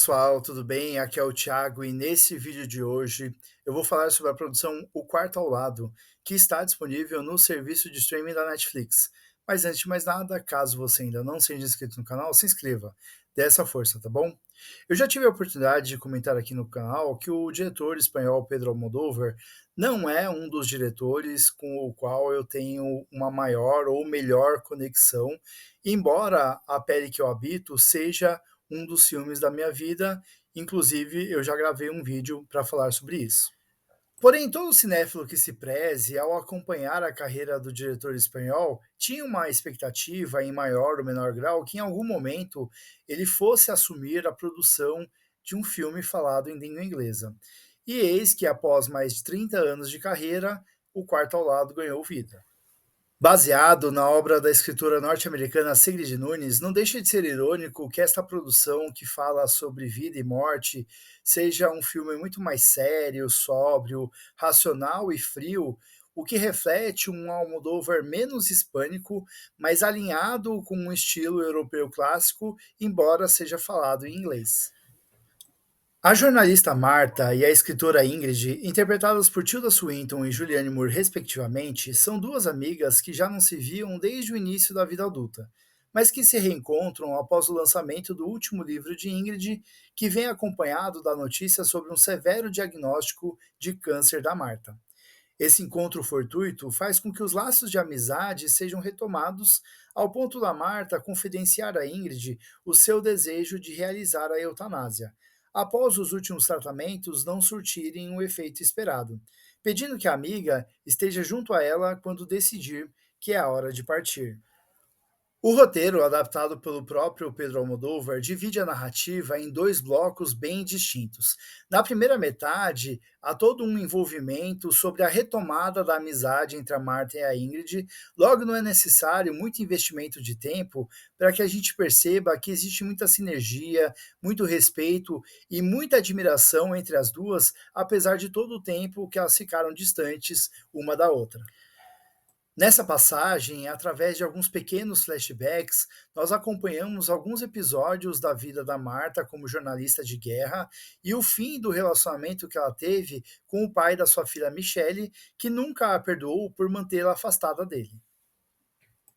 pessoal, tudo bem? Aqui é o Thiago e nesse vídeo de hoje eu vou falar sobre a produção O Quarto ao Lado, que está disponível no serviço de streaming da Netflix. Mas antes de mais nada, caso você ainda não seja inscrito no canal, se inscreva, dê essa força, tá bom? Eu já tive a oportunidade de comentar aqui no canal que o diretor espanhol Pedro Almodóvar não é um dos diretores com o qual eu tenho uma maior ou melhor conexão, embora A Pele que Eu Habito seja um dos filmes da minha vida, inclusive eu já gravei um vídeo para falar sobre isso. Porém, todo cinéfilo que se preze, ao acompanhar a carreira do diretor espanhol, tinha uma expectativa, em maior ou menor grau, que em algum momento ele fosse assumir a produção de um filme falado em língua inglesa. E eis que, após mais de 30 anos de carreira, O Quarto ao Lado ganhou vida. Baseado na obra da escritora norte-americana Sigrid Nunes, não deixa de ser irônico que esta produção, que fala sobre vida e morte, seja um filme muito mais sério, sóbrio, racional e frio, o que reflete um Almodóvar menos hispânico, mas alinhado com um estilo europeu clássico, embora seja falado em inglês. A jornalista Marta e a escritora Ingrid, interpretadas por Tilda Swinton e Julianne Moore, respectivamente, são duas amigas que já não se viam desde o início da vida adulta, mas que se reencontram após o lançamento do último livro de Ingrid, que vem acompanhado da notícia sobre um severo diagnóstico de câncer da Marta. Esse encontro fortuito faz com que os laços de amizade sejam retomados, ao ponto da Marta confidenciar a Ingrid o seu desejo de realizar a eutanásia, após os últimos tratamentos não surtirem o efeito esperado, pedindo que a amiga esteja junto a ela quando decidir que é a hora de partir. O roteiro, adaptado pelo próprio Pedro Almodóvar, divide a narrativa em dois blocos bem distintos. Na primeira metade, há todo um envolvimento sobre a retomada da amizade entre a Marta e a Ingrid, logo não é necessário muito investimento de tempo para que a gente perceba que existe muita sinergia, muito respeito e muita admiração entre as duas, apesar de todo o tempo que elas ficaram distantes uma da outra. Nessa passagem, através de alguns pequenos flashbacks, nós acompanhamos alguns episódios da vida da Marta como jornalista de guerra e o fim do relacionamento que ela teve com o pai da sua filha Michelle, que nunca a perdoou por mantê-la afastada dele.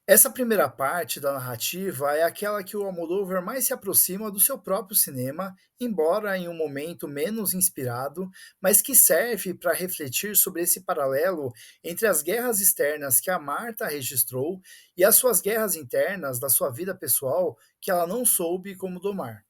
Essa primeira parte da narrativa é aquela que o Almodóvar mais se aproxima do seu próprio cinema, embora em um momento menos inspirado, mas que serve para refletir sobre esse paralelo entre as guerras externas que a Marta registrou e as suas guerras internas da sua vida pessoal que ela não soube como domar.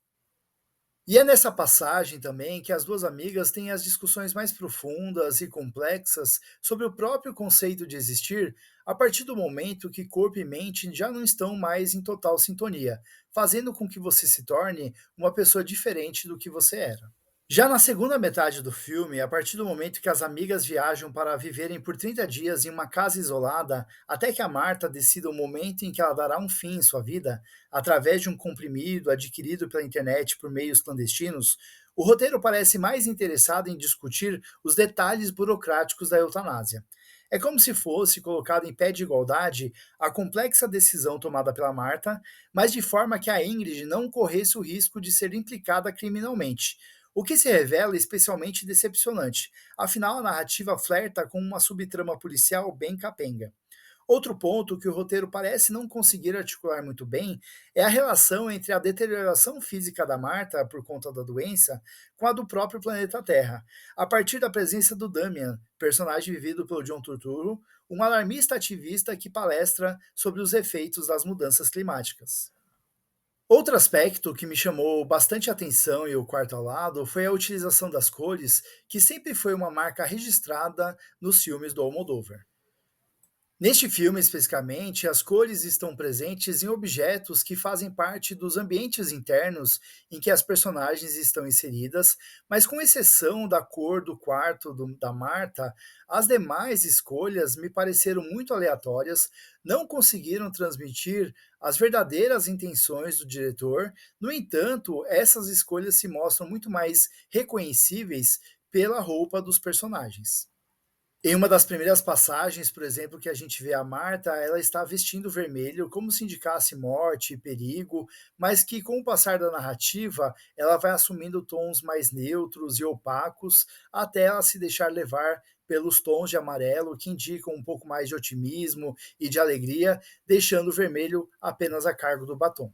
E é nessa passagem também que as duas amigas têm as discussões mais profundas e complexas sobre o próprio conceito de existir, a partir do momento que corpo e mente já não estão mais em total sintonia, fazendo com que você se torne uma pessoa diferente do que você era. Já na segunda metade do filme, a partir do momento que as amigas viajam para viverem por 30 dias em uma casa isolada, até que a Marta decida o momento em que ela dará um fim em sua vida, através de um comprimido adquirido pela internet por meios clandestinos, o roteiro parece mais interessado em discutir os detalhes burocráticos da eutanásia. É como se fosse colocado em pé de igualdade a complexa decisão tomada pela Marta, mas de forma que a Ingrid não corresse o risco de ser implicada criminalmente, o que se revela especialmente decepcionante, afinal a narrativa flerta com uma subtrama policial bem capenga. Outro ponto que o roteiro parece não conseguir articular muito bem é a relação entre a deterioração física da Marta por conta da doença com a do próprio planeta Terra, a partir da presença do Damian, personagem vivido pelo John Turturro, um alarmista ativista que palestra sobre os efeitos das mudanças climáticas. Outro aspecto que me chamou bastante atenção e o quarto ao lado foi a utilização das cores, que sempre foi uma marca registrada nos filmes do Almodóvar. Neste filme, especificamente, as cores estão presentes em objetos que fazem parte dos ambientes internos em que as personagens estão inseridas, mas com exceção da cor do quarto da Marta, as demais escolhas me pareceram muito aleatórias, não conseguiram transmitir as verdadeiras intenções do diretor. No entanto, essas escolhas se mostram muito mais reconhecíveis pela roupa dos personagens. Em uma das primeiras passagens, por exemplo, que a gente vê a Marta, ela está vestindo vermelho, como se indicasse morte e perigo, mas que com o passar da narrativa, ela vai assumindo tons mais neutros e opacos, até ela se deixar levar pelos tons de amarelo, que indicam um pouco mais de otimismo e de alegria, deixando o vermelho apenas a cargo do batom.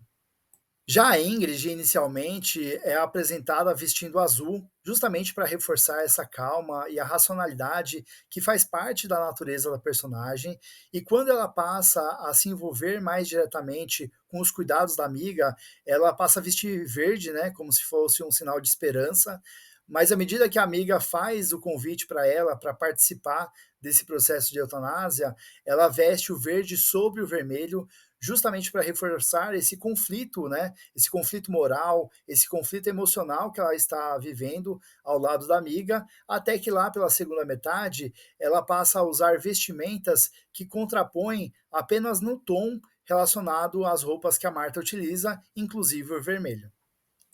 Já a Ingrid, inicialmente, é apresentada vestindo azul, justamente para reforçar essa calma e a racionalidade que faz parte da natureza da personagem, e quando ela passa a se envolver mais diretamente com os cuidados da amiga, ela passa a vestir verde, né, como se fosse um sinal de esperança, mas à medida que a amiga faz o convite para ela para participar desse processo de eutanásia, ela veste o verde sobre o vermelho, justamente para reforçar esse conflito, né? Esse conflito moral, esse conflito emocional que ela está vivendo ao lado da amiga, até que lá pela segunda metade ela passa a usar vestimentas que contrapõem apenas no tom relacionado às roupas que a Marta utiliza, inclusive o vermelho.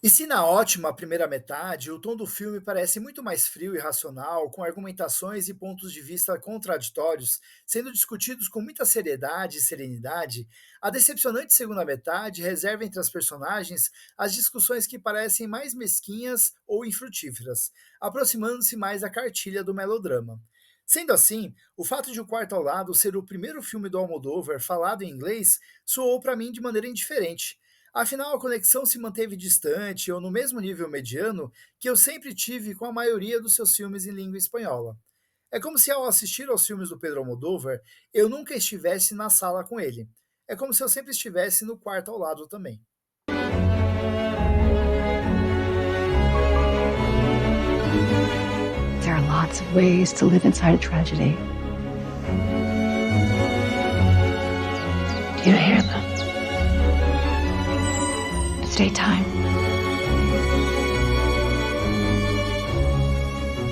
E se na ótima primeira metade o tom do filme parece muito mais frio e racional, com argumentações e pontos de vista contraditórios sendo discutidos com muita seriedade e serenidade, a decepcionante segunda metade reserva entre as personagens as discussões que parecem mais mesquinhas ou infrutíferas, aproximando-se mais da cartilha do melodrama. Sendo assim, o fato de O Quarto ao Lado ser o primeiro filme do Almodóvar falado em inglês soou para mim de maneira indiferente. Afinal, a conexão se manteve distante ou no mesmo nível mediano que eu sempre tive com a maioria dos seus filmes em língua espanhola. É como se ao assistir aos filmes do Pedro Almodóvar, eu nunca estivesse na sala com ele. É como se eu sempre estivesse no quarto ao lado também. There are lots of ways to live inside a tragedy. Do you hear them? It's daytime.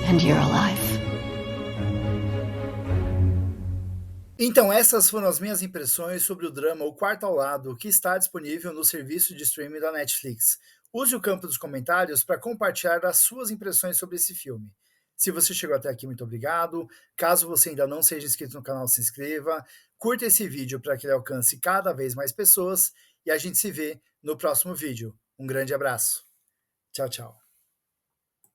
And you're alive. Então, essas foram as minhas impressões sobre o drama O Quarto ao Lado, que está disponível no serviço de streaming da Netflix. Use o campo dos comentários para compartilhar as suas impressões sobre esse filme. Se você chegou até aqui, muito obrigado. Caso você ainda não seja inscrito no canal, se inscreva. Curta esse vídeo para que ele alcance cada vez mais pessoas. E a gente se vê no próximo vídeo. Um grande abraço. Tchau, tchau.